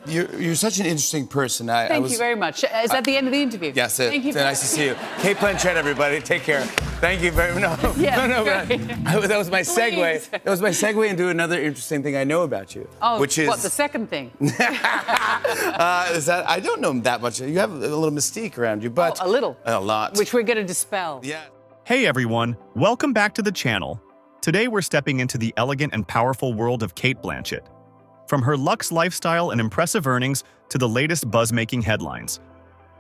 You're such an interesting person. Thank you very much. Is that the end of the interview? Yes, Thank you. Nice to see you. Cate Blanchett, everybody. Take care. Thank you very much. No, Yeah, no. That was my segue. Please. That was my segue into another interesting thing I know about you. Oh, which is what, the second thing? is that I don't know that much. You have a little mystique around you, but a little. A lot. Which we're going to dispel. Yeah. Hey everyone, welcome back to the channel. Today we're stepping into the elegant and powerful world of Cate Blanchett. From her luxe lifestyle and impressive earnings to the latest buzz-making headlines.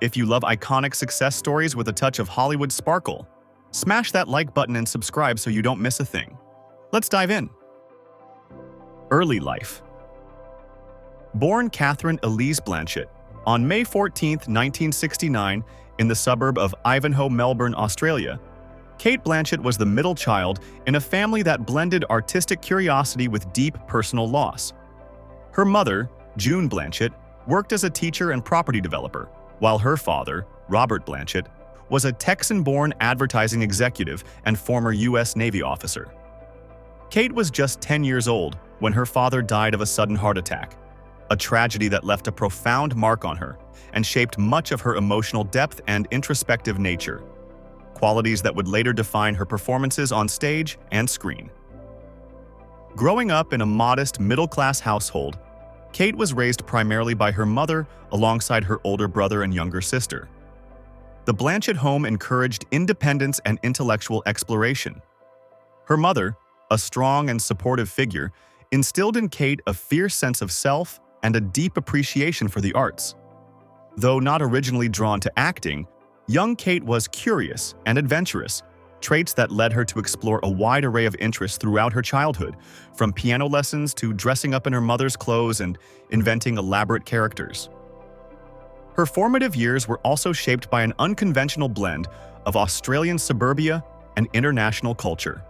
If you love iconic success stories with a touch of Hollywood sparkle, smash that like button and subscribe so you don't miss a thing. Let's dive in. Early life. Born Catherine Elise Blanchett on May 14, 1969, in the suburb of Ivanhoe, Melbourne, Australia, Cate Blanchett was the middle child in a family that blended artistic curiosity with deep personal loss. Her mother, June Blanchett, worked as a teacher and property developer, while her father, Robert Blanchett, was a Texan-born advertising executive and former U.S. Navy officer. Cate was just 10 years old when her father died of a sudden heart attack, a tragedy that left a profound mark on her and shaped much of her emotional depth and introspective nature, qualities that would later define her performances on stage and screen. Growing up in a modest, middle-class household, Cate was raised primarily by her mother alongside her older brother and younger sister. The Blanchett home encouraged independence and intellectual exploration. Her mother, a strong and supportive figure, instilled in Cate a fierce sense of self and a deep appreciation for the arts. Though not originally drawn to acting, young Cate was curious and adventurous, traits that led her to explore a wide array of interests throughout her childhood, from piano lessons to dressing up in her mother's clothes and inventing elaborate characters. Her formative years were also shaped by an unconventional blend of Australian suburbia and international culture.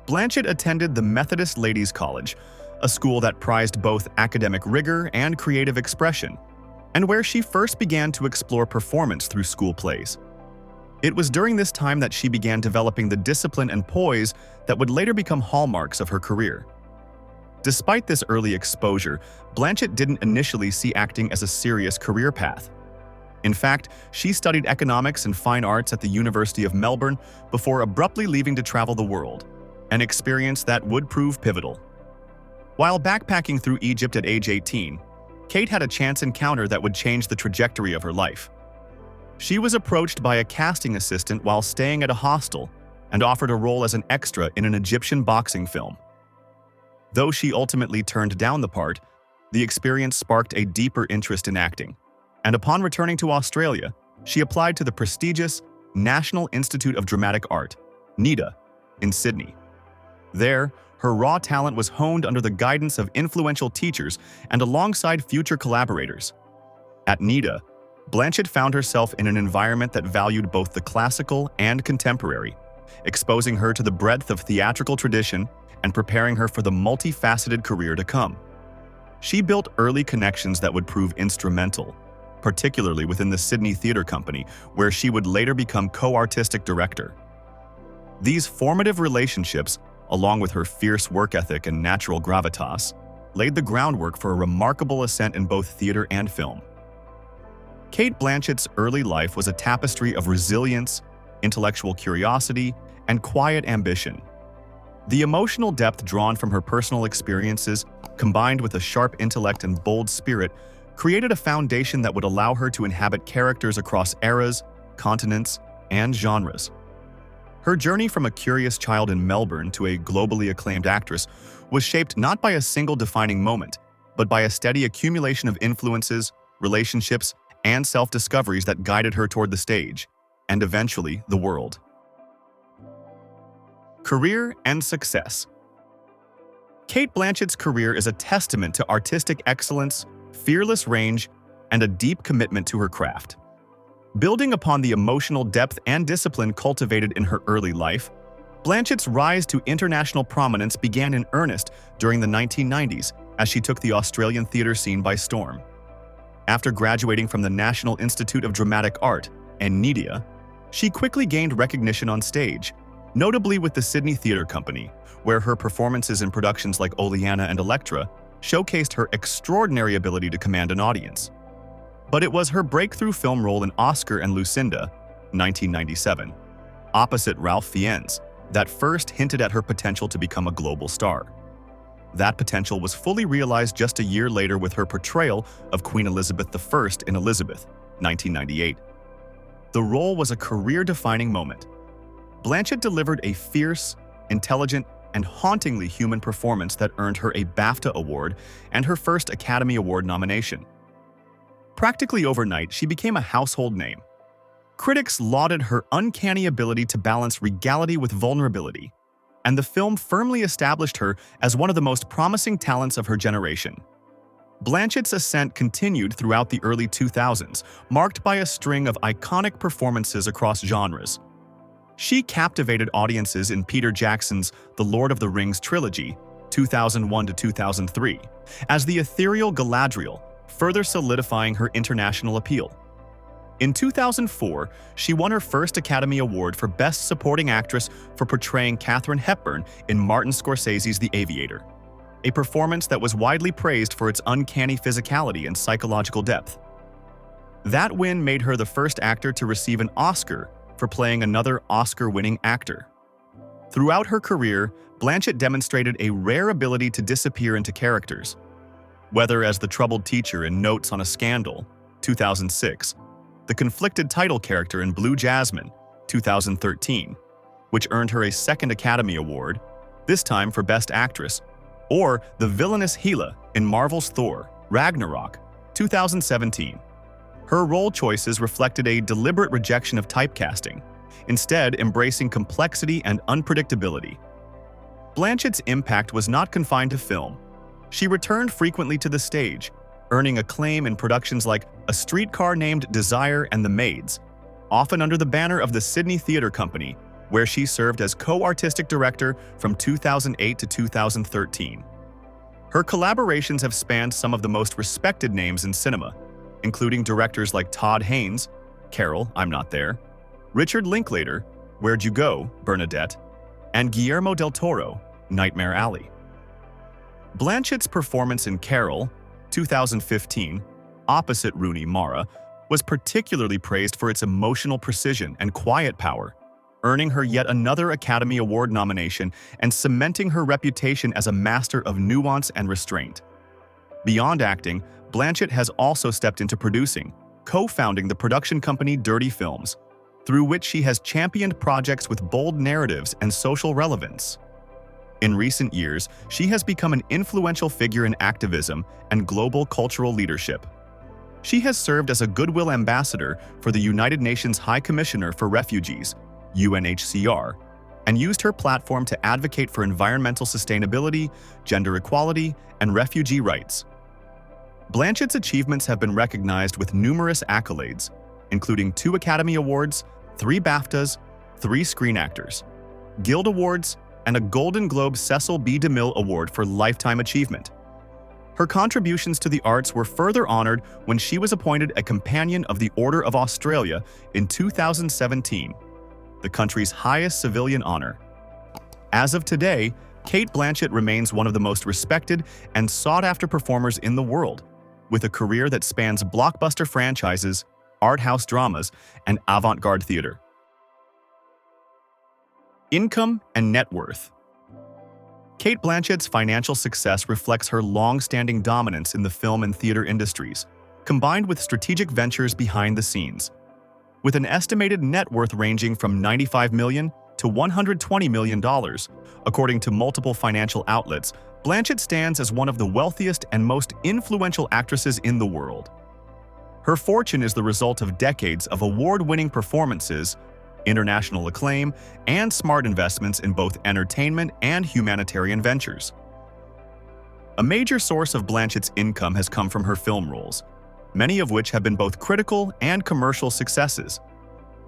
Blanchett attended the Methodist Ladies' College, a school that prized both academic rigor and creative expression, and where she first began to explore performance through school plays. It was during this time that she began developing the discipline and poise that would later become hallmarks of her career. Despite this early exposure, Blanchett didn't initially see acting as a serious career path. In fact, she studied economics and fine arts at the University of Melbourne before abruptly leaving to travel the world, an experience that would prove pivotal. While backpacking through Egypt at age 18, Cate had a chance encounter that would change the trajectory of her life. She was approached by a casting assistant while staying at a hostel and offered a role as an extra in an Egyptian boxing film. Though she ultimately turned down the part, the experience sparked a deeper interest in acting, and upon returning to Australia, she applied to the prestigious National Institute of Dramatic Art, NIDA, in Sydney. There, her raw talent was honed under the guidance of influential teachers and alongside future collaborators. At NIDA, Blanchett found herself in an environment that valued both the classical and contemporary, exposing her to the breadth of theatrical tradition and preparing her for the multifaceted career to come. She built early connections that would prove instrumental, particularly within the Sydney Theatre Company, where she would later become co-artistic director. These formative relationships, along with her fierce work ethic and natural gravitas, laid the groundwork for a remarkable ascent in both theater and film. Cate Blanchett's early life was a tapestry of resilience, intellectual curiosity, and quiet ambition. The emotional depth drawn from her personal experiences, combined with a sharp intellect and bold spirit, created a foundation that would allow her to inhabit characters across eras, continents, and genres. Her journey from a curious child in Melbourne to a globally acclaimed actress was shaped not by a single defining moment, but by a steady accumulation of influences, relationships, and self-discoveries that guided her toward the stage, and eventually the world. Career and success. Cate Blanchett's career is a testament to artistic excellence, fearless range, and a deep commitment to her craft. Building upon the emotional depth and discipline cultivated in her early life, Blanchett's rise to international prominence began in earnest during the 1990s as she took the Australian theatre scene by storm. After graduating from the National Institute of Dramatic Art and NIDA, she quickly gained recognition on stage, notably with the Sydney Theatre Company, where her performances in productions like Oleanna and Electra showcased her extraordinary ability to command an audience. But it was her breakthrough film role in Oscar and Lucinda, 1997, opposite Ralph Fiennes, that first hinted at her potential to become a global star. That potential was fully realized just a year later with her portrayal of Queen Elizabeth I in Elizabeth, 1998. The role was a career-defining moment. Blanchett delivered a fierce, intelligent, and hauntingly human performance that earned her a BAFTA award and her first Academy Award nomination. Practically overnight, she became a household name. Critics lauded her uncanny ability to balance regality with vulnerability, and the film firmly established her as one of the most promising talents of her generation. Blanchett's ascent continued throughout the early 2000s, marked by a string of iconic performances across genres. She captivated audiences in Peter Jackson's The Lord of the Rings trilogy, 2001 to 2003, as the ethereal Galadriel, further solidifying her international appeal. In 2004, she won her first Academy Award for Best Supporting Actress for portraying Katharine Hepburn in Martin Scorsese's The Aviator, a performance that was widely praised for its uncanny physicality and psychological depth. That win made her the first actor to receive an Oscar for playing another Oscar-winning actor. Throughout her career, Blanchett demonstrated a rare ability to disappear into characters. Whether as the troubled teacher in Notes on a Scandal, 2006, the conflicted title character in Blue Jasmine, 2013, which earned her a second Academy Award, this time for Best Actress, or the villainous Hela in Marvel's Thor, Ragnarok, 2017. Her role choices reflected a deliberate rejection of typecasting, instead embracing complexity and unpredictability. Blanchett's impact was not confined to film. She returned frequently to the stage, earning acclaim in productions like A Streetcar Named Desire and The Maids, often under the banner of the Sydney Theatre Company, where she served as co-artistic director from 2008 to 2013. Her collaborations have spanned some of the most respected names in cinema, including directors like Todd Haynes, Carol, I'm Not There, Richard Linklater, Where'd You Go, Bernadette, and Guillermo del Toro, Nightmare Alley. Blanchett's performance in Carol, 2015, opposite Rooney Mara, was particularly praised for its emotional precision and quiet power, earning her yet another Academy Award nomination and cementing her reputation as a master of nuance and restraint. Beyond acting, Blanchett has also stepped into producing, co-founding the production company Dirty Films, through which she has championed projects with bold narratives and social relevance. In recent years, she has become an influential figure in activism and global cultural leadership. She has served as a Goodwill Ambassador for the United Nations High Commissioner for Refugees, UNHCR, and used her platform to advocate for environmental sustainability, gender equality, and refugee rights. Blanchett's achievements have been recognized with numerous accolades, including 2 Academy Awards, 3 BAFTAs, 3 Screen Actors, Guild Awards, and a Golden Globe Cecil B. DeMille Award for Lifetime Achievement. Her contributions to the arts were further honored when she was appointed a Companion of the Order of Australia in 2017, the country's highest civilian honor. As of today, Cate Blanchett remains one of the most respected and sought-after performers in the world, with a career that spans blockbuster franchises, art house dramas, and avant-garde theater. Income and net worth. Cate Blanchett's financial success reflects her long-standing dominance in the film and theater industries, combined with strategic ventures behind the scenes. With an estimated net worth ranging from $95 million to $120 million, according to multiple financial outlets, Blanchett stands as one of the wealthiest and most influential actresses in the world. Her fortune is the result of decades of award-winning performances, international acclaim, and smart investments in both entertainment and humanitarian ventures. A major source of Blanchett's income has come from her film roles, many of which have been both critical and commercial successes.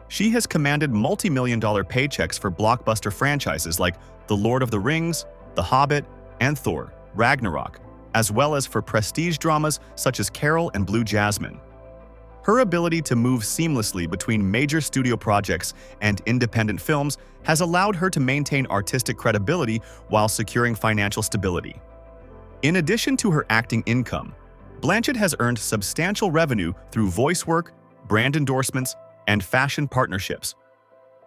She has commanded multi-million-dollar paychecks for blockbuster franchises like The Lord of the Rings, The Hobbit, and Thor, Ragnarok, as well as for prestige dramas such as Carol and Blue Jasmine. Her ability to move seamlessly between major studio projects and independent films has allowed her to maintain artistic credibility while securing financial stability. In addition to her acting income, Blanchett has earned substantial revenue through voice work, brand endorsements, and fashion partnerships.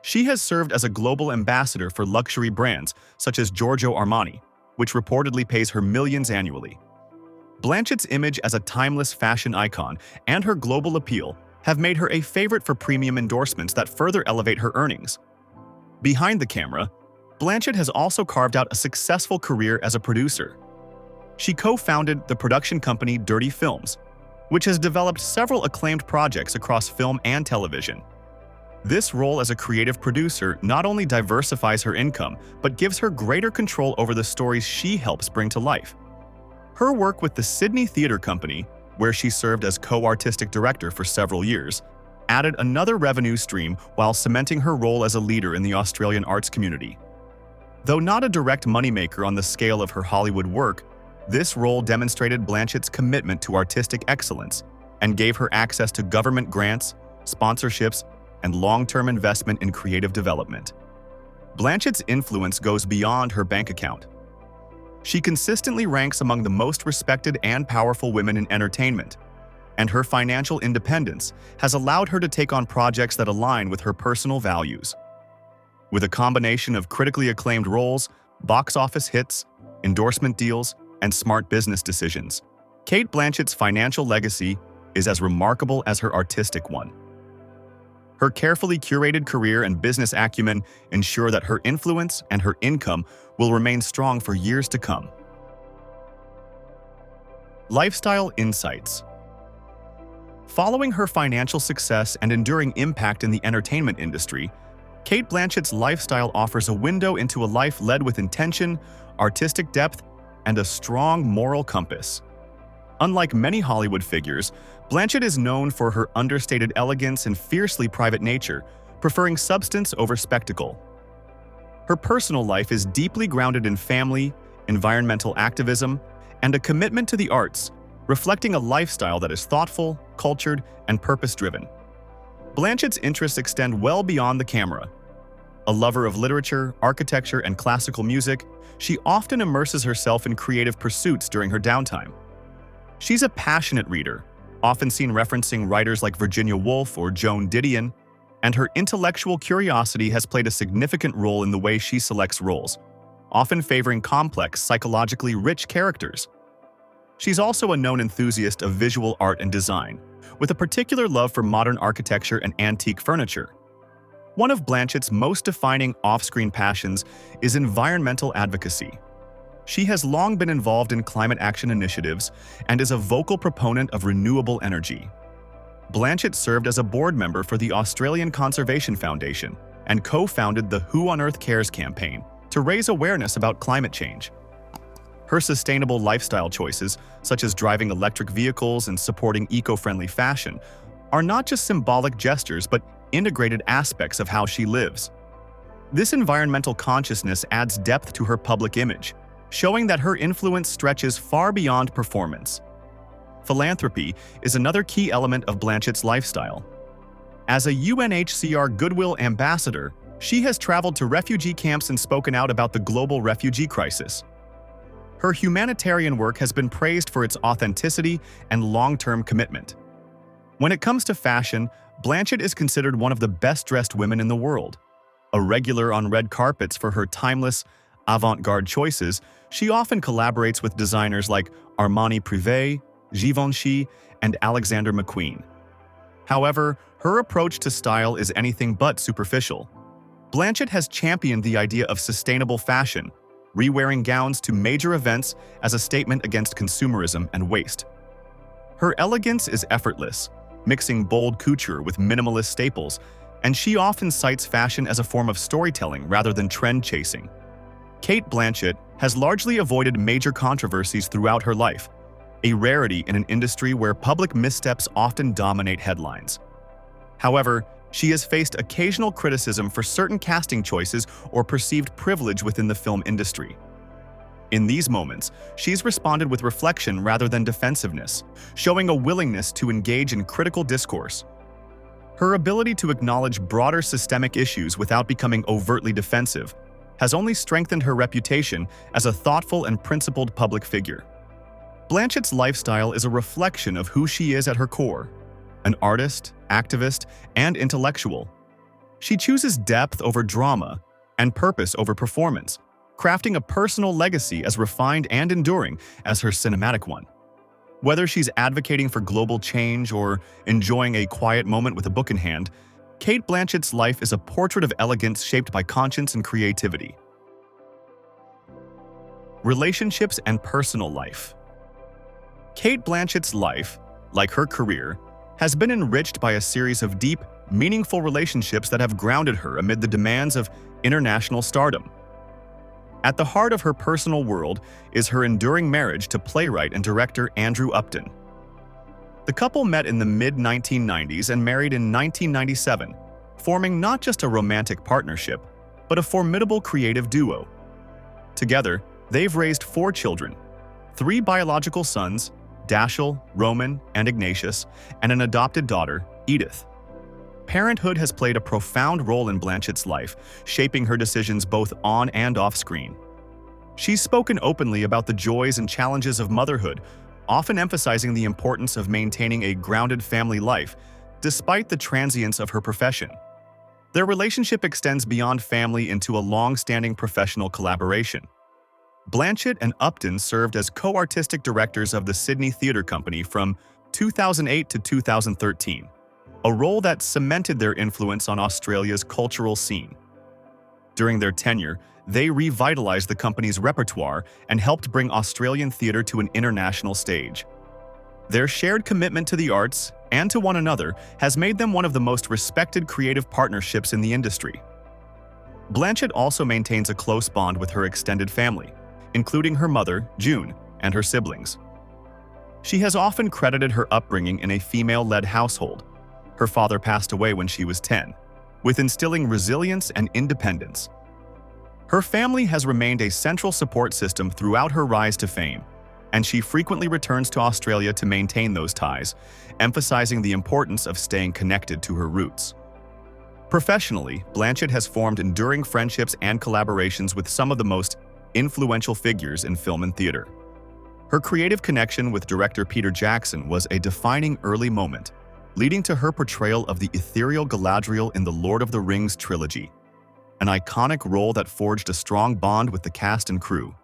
She has served as a global ambassador for luxury brands such as Giorgio Armani, which reportedly pays her millions annually. Blanchett's image as a timeless fashion icon and her global appeal have made her a favorite for premium endorsements that further elevate her earnings. Behind the camera, Blanchett has also carved out a successful career as a producer. She co-founded the production company Dirty Films, which has developed several acclaimed projects across film and television. This role as a creative producer not only diversifies her income, but gives her greater control over the stories she helps bring to life. Her work with the Sydney Theatre Company, where she served as co-artistic director for several years, added another revenue stream while cementing her role as a leader in the Australian arts community. Though not a direct moneymaker on the scale of her Hollywood work, this role demonstrated Blanchett's commitment to artistic excellence and gave her access to government grants, sponsorships, and long-term investment in creative development. Blanchett's influence goes beyond her bank account. She consistently ranks among the most respected and powerful women in entertainment, and her financial independence has allowed her to take on projects that align with her personal values. With a combination of critically acclaimed roles, box office hits, endorsement deals, and smart business decisions, Cate Blanchett's financial legacy is as remarkable as her artistic one. Her carefully curated career and business acumen ensure that her influence and her income will remain strong for years to come. Lifestyle insights. Following her financial success and enduring impact in the entertainment industry, Cate Blanchett's lifestyle offers a window into a life led with intention, artistic depth, and a strong moral compass. Unlike many Hollywood figures, Blanchett is known for her understated elegance and fiercely private nature, preferring substance over spectacle. Her personal life is deeply grounded in family, environmental activism, and a commitment to the arts, reflecting a lifestyle that is thoughtful, cultured, and purpose-driven. Blanchett's interests extend well beyond the camera. A lover of literature, architecture, and classical music, she often immerses herself in creative pursuits during her downtime. She's a passionate reader, often seen referencing writers like Virginia Woolf or Joan Didion, and her intellectual curiosity has played a significant role in the way she selects roles, often favoring complex, psychologically rich characters. She's also a known enthusiast of visual art and design, with a particular love for modern architecture and antique furniture. One of Blanchett's most defining off-screen passions is environmental advocacy. She has long been involved in climate action initiatives and is a vocal proponent of renewable energy. Blanchett served as a board member for the Australian Conservation Foundation and co-founded the Who on Earth Cares campaign to raise awareness about climate change. Her sustainable lifestyle choices, such as driving electric vehicles and supporting eco-friendly fashion, are not just symbolic gestures but integrated aspects of how she lives. This environmental consciousness adds depth to her public image, showing that her influence stretches far beyond performance. Philanthropy is another key element of Blanchett's lifestyle. As a UNHCR Goodwill Ambassador, she has traveled to refugee camps and spoken out about the global refugee crisis. Her humanitarian work has been praised for its authenticity and long-term commitment. When it comes to fashion, Blanchett is considered one of the best-dressed women in the world. A regular on red carpets for her timeless, avant-garde choices, she often collaborates with designers like Armani Privé, Givenchy, and Alexander McQueen. However, her approach to style is anything but superficial. Blanchett has championed the idea of sustainable fashion, re-wearing gowns to major events as a statement against consumerism and waste. Her elegance is effortless, mixing bold couture with minimalist staples, and she often cites fashion as a form of storytelling rather than trend-chasing. Cate Blanchett has largely avoided major controversies throughout her life, a rarity in an industry where public missteps often dominate headlines. However, she has faced occasional criticism for certain casting choices or perceived privilege within the film industry. In these moments, she's responded with reflection rather than defensiveness, showing a willingness to engage in critical discourse. Her ability to acknowledge broader systemic issues without becoming overtly defensive has only strengthened her reputation as a thoughtful and principled public figure. Blanchett's lifestyle is a reflection of who she is at her core: an artist, activist, and intellectual. She chooses depth over drama and purpose over performance, crafting a personal legacy as refined and enduring as her cinematic one. Whether she's advocating for global change or enjoying a quiet moment with a book in hand, Cate Blanchett's life is a portrait of elegance shaped by conscience and creativity. Relationships and personal life. Cate Blanchett's life, like her career, has been enriched by a series of deep, meaningful relationships that have grounded her amid the demands of international stardom. At the heart of her personal world is her enduring marriage to playwright and director Andrew Upton. The couple met in the mid-1990s and married in 1997, forming not just a romantic partnership, but a formidable creative duo. Together, they've raised 4 children, 3 biological sons, Dashiell, Roman, and Ignatius, and an adopted daughter, Edith. Parenthood has played a profound role in Blanchett's life, shaping her decisions both on and off screen. She's spoken openly about the joys and challenges of motherhood, often emphasizing the importance of maintaining a grounded family life, despite the transience of her profession. Their relationship extends beyond family into a long-standing professional collaboration. Blanchett and Upton served as co-artistic directors of the Sydney Theatre Company from 2008 to 2013, a role that cemented their influence on Australia's cultural scene. During their tenure, they revitalized the company's repertoire and helped bring Australian theatre to an international stage. Their shared commitment to the arts and to one another has made them one of the most respected creative partnerships in the industry. Blanchett also maintains a close bond with her extended family, including her mother, June, and her siblings. She has often credited her upbringing in a female-led household. Her father passed away when she was 10, with instilling resilience and independence. Her family has remained a central support system throughout her rise to fame, and she frequently returns to Australia to maintain those ties, emphasizing the importance of staying connected to her roots. Professionally, Blanchett has formed enduring friendships and collaborations with some of the most influential figures in film and theater. Her creative connection with director Peter Jackson was a defining early moment, leading to her portrayal of the ethereal Galadriel in the Lord of the Rings trilogy, an iconic role that forged a strong bond with the cast and crew.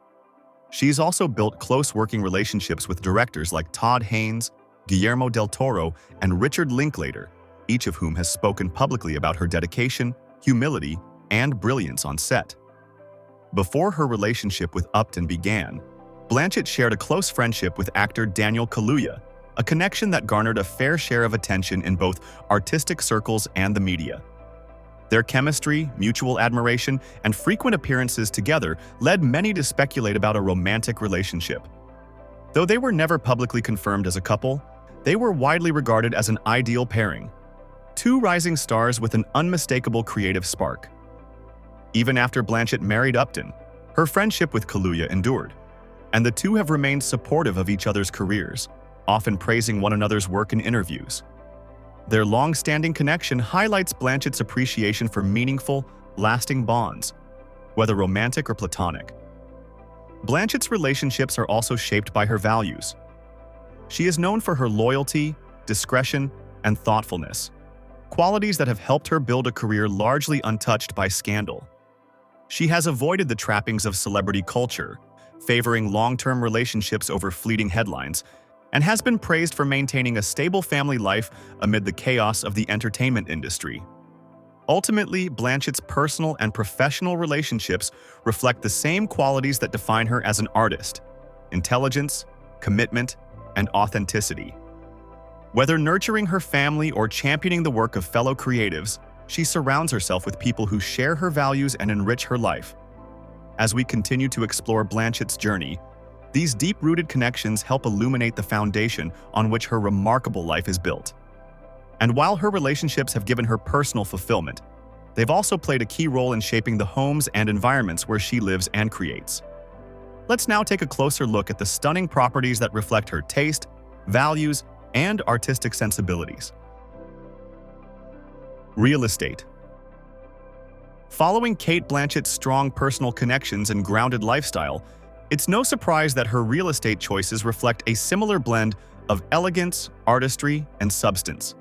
She's also built close working relationships with directors like Todd Haynes, Guillermo del Toro, and Richard Linklater, each of whom has spoken publicly about her dedication, humility, and brilliance on set. Before her relationship with Upton began, Blanchett shared a close friendship with actor Daniel Kaluuya, a connection that garnered a fair share of attention in both artistic circles and the media. Their chemistry, mutual admiration, and frequent appearances together led many to speculate about a romantic relationship. Though they were never publicly confirmed as a couple, they were widely regarded as an ideal pairing, 2 rising stars with an unmistakable creative spark. Even after Blanchett married Upton, her friendship with Kaluuya endured, and the two have remained supportive of each other's careers, often praising one another's work in interviews. Their long-standing connection highlights Blanchett's appreciation for meaningful, lasting bonds, whether romantic or platonic. Blanchett's relationships are also shaped by her values. She is known for her loyalty, discretion, and thoughtfulness, qualities that have helped her build a career largely untouched by scandal. She has avoided the trappings of celebrity culture, favoring long-term relationships over fleeting headlines, and has been praised for maintaining a stable family life amid the chaos of the entertainment industry. Ultimately, Blanchett's personal and professional relationships reflect the same qualities that define her as an artist: intelligence, commitment, and authenticity. Whether nurturing her family or championing the work of fellow creatives, she surrounds herself with people who share her values and enrich her life. As we continue to explore Blanchett's journey, these deep-rooted connections help illuminate the foundation on which her remarkable life is built. And while her relationships have given her personal fulfillment, they've also played a key role in shaping the homes and environments where she lives and creates. Let's now take a closer look at the stunning properties that reflect her taste, values, and artistic sensibilities. Real estate. Following Cate Blanchett's strong personal connections and grounded lifestyle, It's no surprise that her real estate choices reflect a similar blend of elegance, artistry, and substance.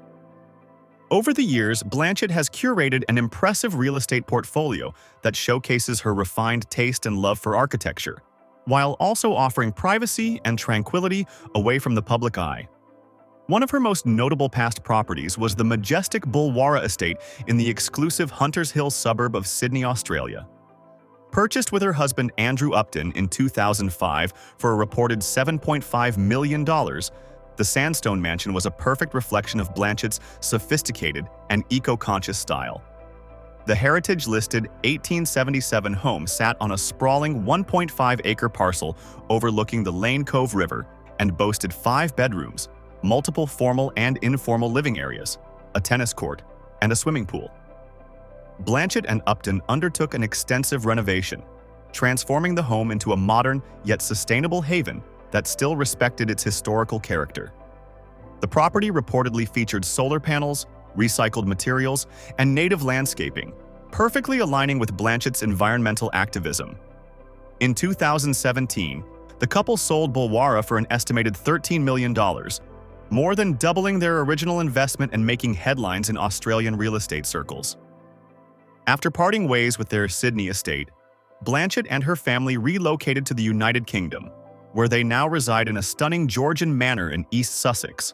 Over the years, Blanchett has curated an impressive real estate portfolio that showcases her refined taste and love for architecture, while also offering privacy and tranquility away from the public eye. One of her most notable past properties was the majestic Bulwara estate in the exclusive Hunters Hill suburb of Sydney, Australia. Purchased with her husband Andrew Upton in 2005 for a reported $7.5 million, the sandstone mansion was a perfect reflection of Blanchett's sophisticated and eco-conscious style. The heritage-listed 1877 home sat on a sprawling 1.5-acre parcel overlooking the Lane Cove River and boasted 5 bedrooms, multiple formal and informal living areas, a tennis court, and a swimming pool. Blanchett and Upton undertook an extensive renovation, transforming the home into a modern yet sustainable haven that still respected its historical character. The property reportedly featured solar panels, recycled materials, and native landscaping, perfectly aligning with Blanchett's environmental activism. In 2017, the couple sold Bulwara for an estimated $13 million, more than doubling their original investment and making headlines in Australian real estate circles. After parting ways with their Sydney estate, Blanchett and her family relocated to the United Kingdom, where they now reside in a stunning Georgian manor in East Sussex.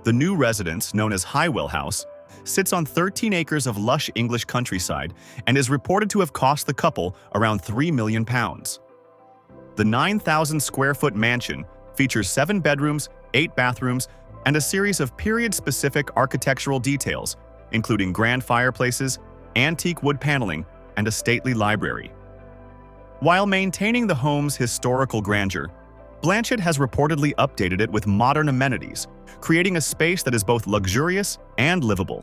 The new residence, known as Highwell House, sits on 13 acres of lush English countryside and is reported to have cost the couple around £3 million. The 9,000-square-foot mansion features 7 bedrooms, 8 bathrooms, and a series of period-specific architectural details, including grand fireplaces, antique wood paneling, and a stately library. While maintaining the home's historical grandeur, Blanchett has reportedly updated it with modern amenities, creating a space that is both luxurious and livable.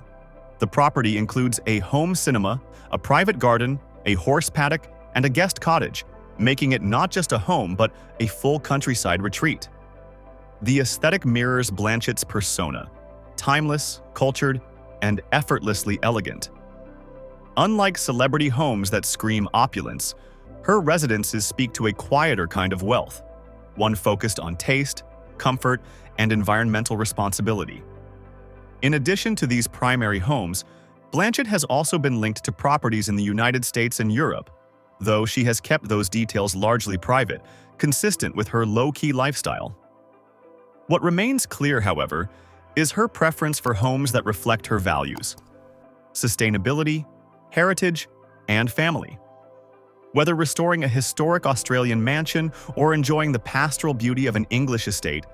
The property includes a home cinema, a private garden, a horse paddock, and a guest cottage, making it not just a home but a full countryside retreat. The aesthetic mirrors Blanchett's persona, timeless, cultured, and effortlessly elegant. Unlike celebrity homes that scream opulence, her residences speak to a quieter kind of wealth, one focused on taste, comfort, and environmental responsibility. In addition to these primary homes, Blanchett has also been linked to properties in the United States and Europe, though she has kept those details largely private, consistent with her low-key lifestyle. What remains clear, however, is her preference for homes that reflect her values: sustainability, heritage, and family. Whether restoring a historic Australian mansion or enjoying the pastoral beauty of an English estate,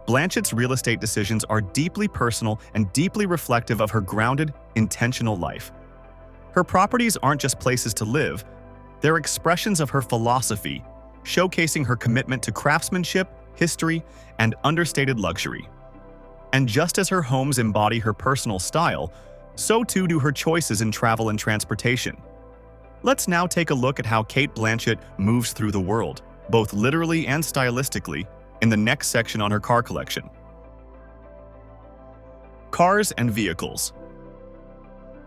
Blanchett's real estate decisions are deeply personal and deeply reflective of her grounded, intentional life. Her properties aren't just places to live, they're expressions of her philosophy, showcasing her commitment to craftsmanship, history, and understated luxury. And just as her homes embody her personal style, so too do her choices in travel and transportation. Let's now take a look at how Cate Blanchett moves through the world, both literally and stylistically, in the next section on her car collection. Cars and vehicles.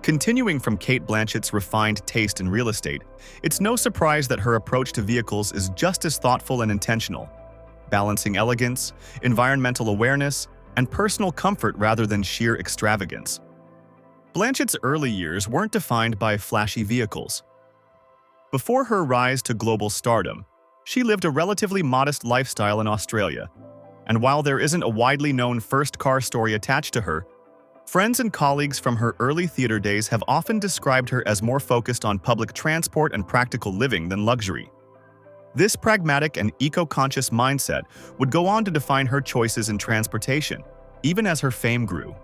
Continuing from Cate Blanchett's refined taste in real estate, it's no surprise that her approach to vehicles is just as thoughtful and intentional, balancing elegance, environmental awareness, and personal comfort rather than sheer extravagance. Blanchett's early years weren't defined by flashy vehicles. Before her rise to global stardom, she lived a relatively modest lifestyle in Australia, and while there isn't a widely known first car story attached to her, friends and colleagues from her early theater days have often described her as more focused on public transport and practical living than luxury. This pragmatic and eco-conscious mindset would go on to define her choices in transportation, even as her fame grew.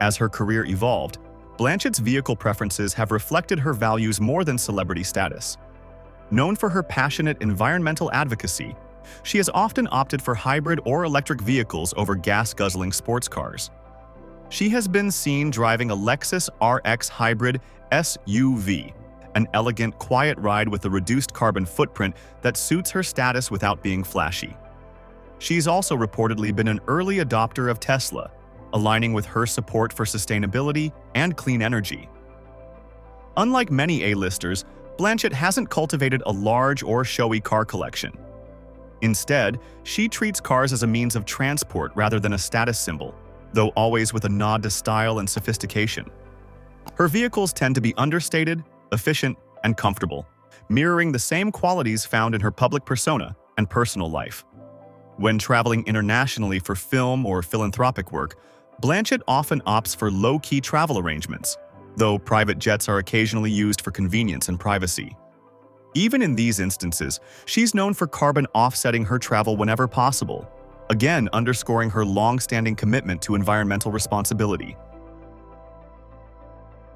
As her career evolved, Blanchett's vehicle preferences have reflected her values more than celebrity status. Known for her passionate environmental advocacy, she has often opted for hybrid or electric vehicles over gas-guzzling sports cars. She has been seen driving a Lexus RX Hybrid SUV, an elegant, quiet ride with a reduced carbon footprint that suits her status without being flashy. She's also reportedly been an early adopter of Tesla, aligning with her support for sustainability and clean energy. Unlike many A-listers, Blanchett hasn't cultivated a large or showy car collection. Instead, she treats cars as a means of transport rather than a status symbol, though always with a nod to style and sophistication. Her vehicles tend to be understated, efficient, and comfortable, mirroring the same qualities found in her public persona and personal life. When traveling internationally for film or philanthropic work, Blanchett often opts for low-key travel arrangements, though private jets are occasionally used for convenience and privacy. Even in these instances, she's known for carbon offsetting her travel whenever possible, again underscoring her long-standing commitment to environmental responsibility.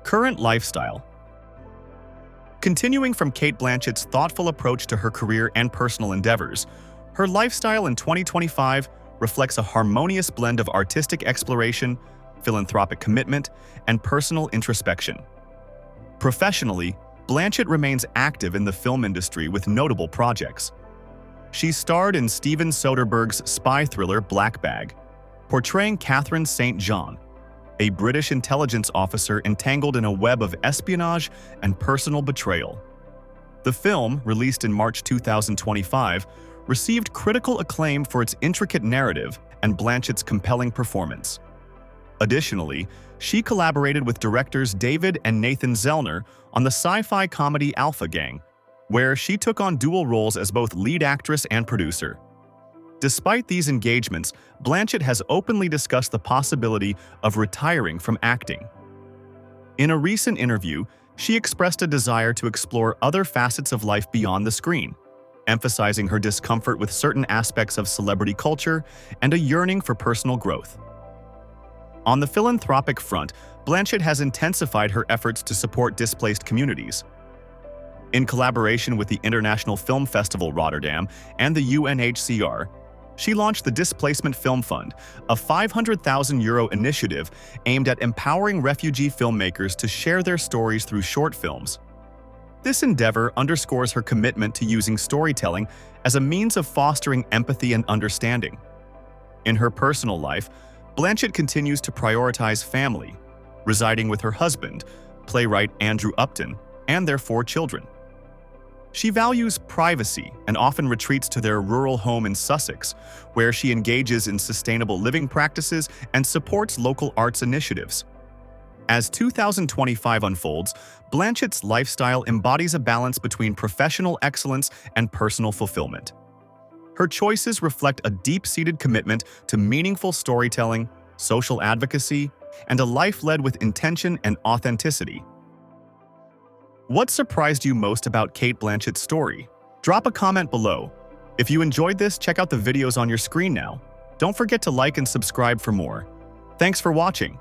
Current lifestyle. Continuing from Cate Blanchett's thoughtful approach to her career and personal endeavors, her lifestyle in 2025 reflects a harmonious blend of artistic exploration, philanthropic commitment, and personal introspection. Professionally, Blanchett remains active in the film industry with notable projects. She starred in Steven Soderbergh's spy thriller Black Bag, portraying Catherine St. John, a British intelligence officer entangled in a web of espionage and personal betrayal. The film, released in March 2025, received critical acclaim for its intricate narrative and Blanchett's compelling performance. Additionally, she collaborated with directors David and Nathan Zellner on the sci-fi comedy Alpha Gang, where she took on dual roles as both lead actress and producer. Despite these engagements, Blanchett has openly discussed the possibility of retiring from acting. In a recent interview, she expressed a desire to explore other facets of life beyond the screen, emphasizing her discomfort with certain aspects of celebrity culture and a yearning for personal growth. On the philanthropic front, Blanchett has intensified her efforts to support displaced communities. In collaboration with the International Film Festival Rotterdam and the UNHCR, she launched the Displacement Film Fund, a €500,000 initiative aimed at empowering refugee filmmakers to share their stories through short films. This endeavor underscores her commitment to using storytelling as a means of fostering empathy and understanding. In her personal life, Blanchett continues to prioritize family, residing with her husband, playwright Andrew Upton, and their 4 children. She values privacy and often retreats to their rural home in Sussex, where she engages in sustainable living practices and supports local arts initiatives. As 2025 unfolds, Blanchett's lifestyle embodies a balance between professional excellence and personal fulfillment. Her choices reflect a deep-seated commitment to meaningful storytelling, social advocacy, and a life led with intention and authenticity. What surprised you most about Cate Blanchett's story? Drop a comment below. If you enjoyed this, check out the videos on your screen now. Don't forget to like and subscribe for more. Thanks for watching.